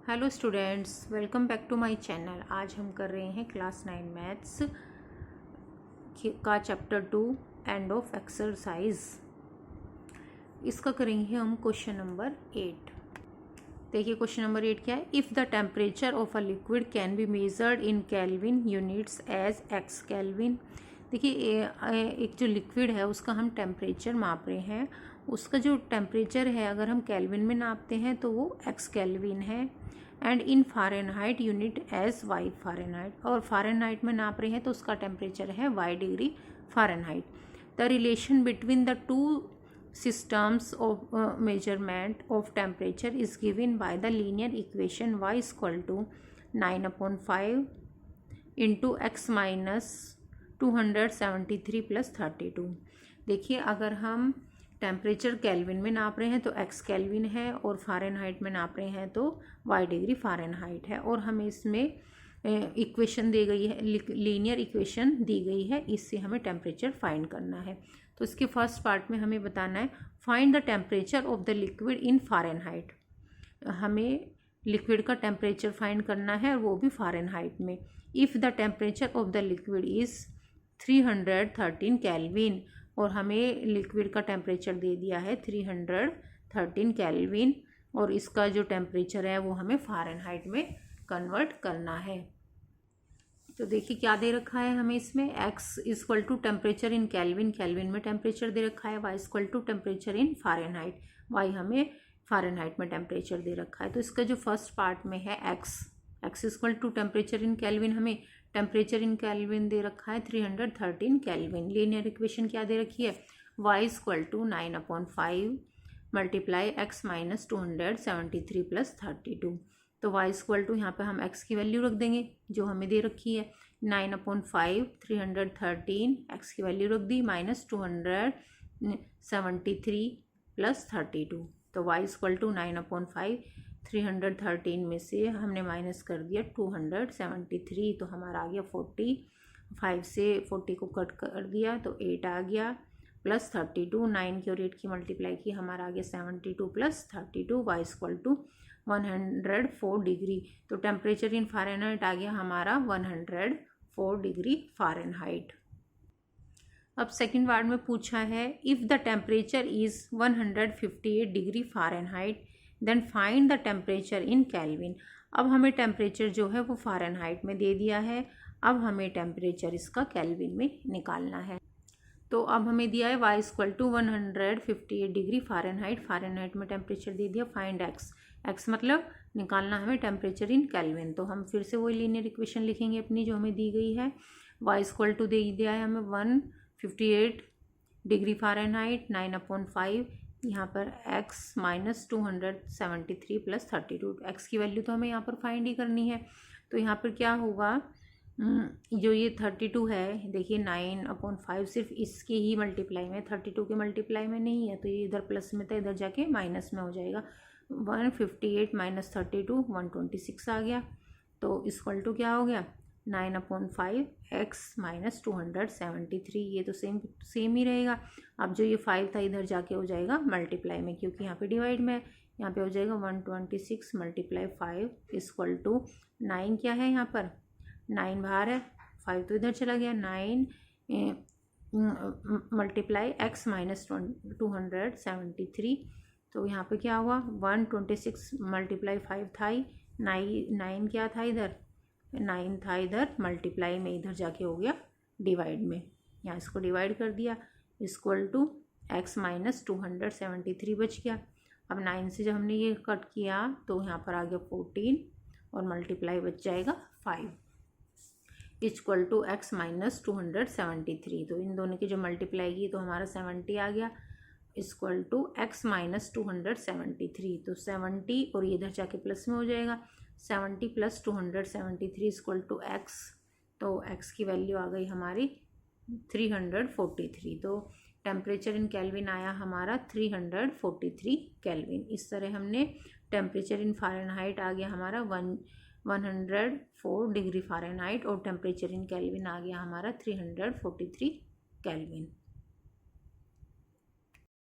Hello students, welcome back to my channel. आज हम कर रहे हैं क्लास 9 मैथ्स का चैप्टर 2 एंड ऑफ एक्सरसाइज। इसका करेंगे हम क्वेश्चन नंबर 8। देखिए क्वेश्चन नंबर 8 क्या है। If the temperature of a liquid can be measured in kelvin units as x kelvin. देखिए एक जो लिक्विड है उसका हम टेम्परेचर माप रहे हैं, उसका जो टेम्परेचर है अगर हम केल्विन में नापते हैं तो वो एक्स केल्विन है। And in Fahrenheit unit as y Fahrenheit, और फ़ारेनहाइट में नाप रहे हैं तो उसका टेम्परेचर है y degree Fahrenheit. The relation between the two systems of measurement of temperature is given by the linear equation y is equal to 9/5 into x minus 273 plus 32। देखिए अगर हम टेम्परेचर केल्विन में नाप रहे हैं तो x केल्विन है, और फ़ारेनहाइट में नाप रहे हैं तो y डिग्री फ़ारेनहाइट है, और हमें इसमें इक्वेशन दी गई है, लीनियर इक्वेशन दी गई है, इससे हमें टेम्परेचर फाइंड करना है। तो इसके फर्स्ट पार्ट में हमें बताना है find the temperature of the liquid in Fahrenheit. हमें लिक्विड का टेम्परेचर फाइंड करना है और वो भी फ़ारेनहाइट में। If the temperature of the liquid is 313 kelvin, और हमें लिक्विड का टेम्परेचर दे दिया है 313 केल्विन, और इसका जो टेम्परेचर है वो हमें फ़ारेनहाइट में कन्वर्ट करना है। तो देखिए क्या दे रखा है हमें इसमें, x is equal to temperature in kelvin, kelvin में टेम्परेचर दे रखा है, y is equal to temperature in Fahrenheit, y हमें फ़ारेनहाइट में टेम्परेचर दे रखा है। तो इसका जो फर्स्ट पार्ट में है x is equal to temperature in kelvin, हमें टेम्परेचर इन केल्विन दे रखा है 313 केल्विन। लीनियर इक्वेशन क्या दे रखी है, y is equal to 9/5 multiply x minus 273 plus 32। तो y इक्वल टू यहाँ पे हम x की वैल्यू रख देंगे जो हमें दे रखी है 9/5 313, x की वैल्यू रख दी माइनस 273 प्लस 32। तो y इक्वल टू 9/5 313 में से हमने माइनस कर दिया 273, तो हमारा आ गया 40। 5 से 40 को कट कर दिया तो 8 आ गया, प्लस 32, 9 की और 8 की मल्टीप्लाई की, हमारा आ गया 72 plus 32, y equal to 104 degree. तो टेम्परेचर इन फ़ारेनहाइट आ गया हमारा 104 डिग्री फ़ारेनहाइट। अब सेकंड वार्ड में पूछा है if the temperature is 158 degree Fahrenheit then find the temperature in kelvin. अब हमें टेम्परेचर जो है वो फ़ारेनहाइट में दे दिया है, अब हमें टेम्परेचर इसका केल्विन में निकालना है। तो अब हमें दिया है y equal to 158 degree Fahrenheit, Fahrenheit में टेम्परेचर दे दिया, फाइंड x मतलब निकालना हमें टेम्परेचर इन केल्विन। तो हम फिर से वही लीनियर इक्वेशन लिखेंगे अपनी जो हमें दी गई है। y इक्वल टू दे दिया है हमें 158 डिग्री फ़ारेनहाइट 9/5, यहाँ पर x माइनस 273 प्लस 32, x की वैल्यू तो हमें यहाँ पर फाइंड ही करनी है। तो यहाँ पर क्या होगा, जो ये 32 है, देखिए 9/5 सिर्फ इसके ही मल्टीप्लाई में, 32 के मल्टीप्लाई में नहीं है, तो ये इधर प्लस में था, इधर जाके माइनस में हो जाएगा। 158 माइनस 32 126 आ गया। तो इक्वल टू क्या हो गया 9/5 x माइनस 273, ये तो सेम ही रहेगा। अब जो ये 5 था इधर जाके हो जाएगा मल्टीप्लाई में, क्योंकि यहाँ पे डिवाइड में है, यहाँ पे हो जाएगा 126 मल्टीप्लाई 5 इक्वल टू 9 क्या है यहाँ पर 9 बाहर है, 5 तो इधर चला गया, 9 मल्टीप्लाई x माइनस 273। तो यहाँ पे क्या हुआ 126 मल्टीप्लाई 5 था ही, 9 क्या था इधर, 9 था इधर मल्टीप्लाई में, इधर जाके हो गया डिवाइड में, यहाँ इसको डिवाइड कर दिया, इक्वल टू x माइनस 273 बच गया। अब 9 से जब हमने ये कट किया तो यहाँ पर आ गया 14, और मल्टीप्लाई बच जाएगा 5 इक्वल टू x माइनस 273। तो इन दोनों की जो मल्टीप्लाई की तो हमारा 70 आ गया, इक्वल टू x माइनस 273। तो 70 और ये इधर जाके प्लस में हो जाएगा, 70 प्लस 273 इक्वल टू x, तो x की वैल्यू आ गई हमारी 343। तो टेम्परेचर इन केल्विन आया हमारा 343 केल्विन। इस तरह हमने टेम्परेचर इन फ़ारेनहाइट आ गया हमारा 104 डिग्री फ़ारेनहाइट, और टेम्परेचर इन केल्विन आ गया हमारा 343 केल्विन।